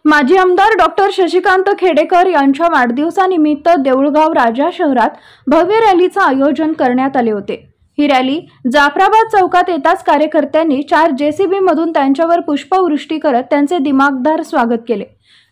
माजी आमदार डॉक्टर शशिकांत खेडेकर यांच्या वाढदिवसानिमित्त देऊळगाव राजा शहरात भव्य रॅलीचे आयोजन करण्यात आले होते। ही रॅली जाफराबाद चौकात येताच कार्यकर्त्यांनी 4 JCB मधून त्यांच्यावर पुष्पवृष्टी करत त्यांचे दिमागदार स्वागत केले।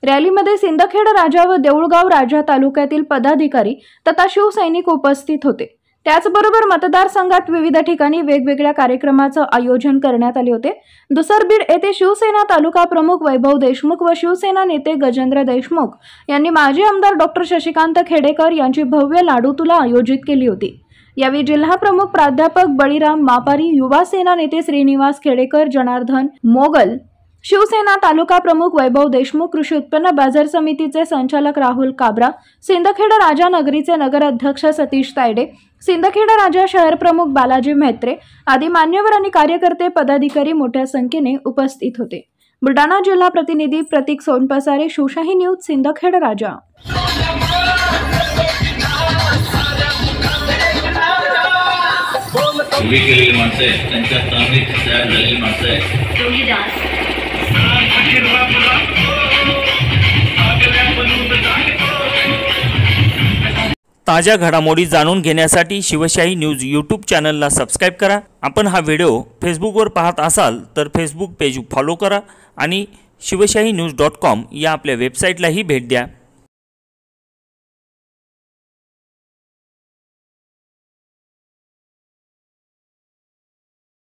रॅलीमध्ये सिंदखेड राजा व देऊळगाव राजा तालुक्यातील पदाधिकारी तथा शिवसैनिक उपस्थित होते। त्याचबरोबर मतदारसंघात विविध ठिकाणी वेगवेगळ्या कार्यक्रमाचे आयोजन करण्यात आले होते। दुसरबीड येथे शिवसेना तालुका प्रमुख वैभव देशमुख व शिवसेना नेते गजेंद्र देशमुख यांनी माजी आमदार डॉक्टर शशिकांत खेडेकर यांची भव्य लाडूतुला आयोजित केली होती। यावेळी जिल्हा प्रमुख प्राध्यापक बळीराम मापारी, युवा सेना नेते श्रीनिवास खेडेकर, जनार्दन मोगल, शिवसेना तालुका प्रमुख वैभव देशमुख, कृषी उत्पन्न बाजार समितीचे संचालक राहुल काबरा, सिंदखेड राजा नगरीचे नगराध्यक्ष सतीश तायडे, सिंदखेड राजा शहर प्रमुख बालाजी म्हेत्रे आदी मान्यवर आणि कार्यकर्ते पदाधिकारी मोठ्या संख्येने उपस्थित होते। बुलढाणा जिल्हा प्रतिनिधी प्रतीक सोनपसारे, शिवशाही न्यूज, सिंदखेड राजा। ताज्या घडामोडी जाणून घेण्यासाठी शिवशाही न्यूज यूट्यूब चॅनलला सबस्क्राइब करा। आपण हा व्हिडिओ फेसबुकवर पाहत असाल तर फेसबुक पेज फॉलो करा आणि शिवशाहीन्यूज.com या आपल्या वेबसाईटलाही भेट द्या।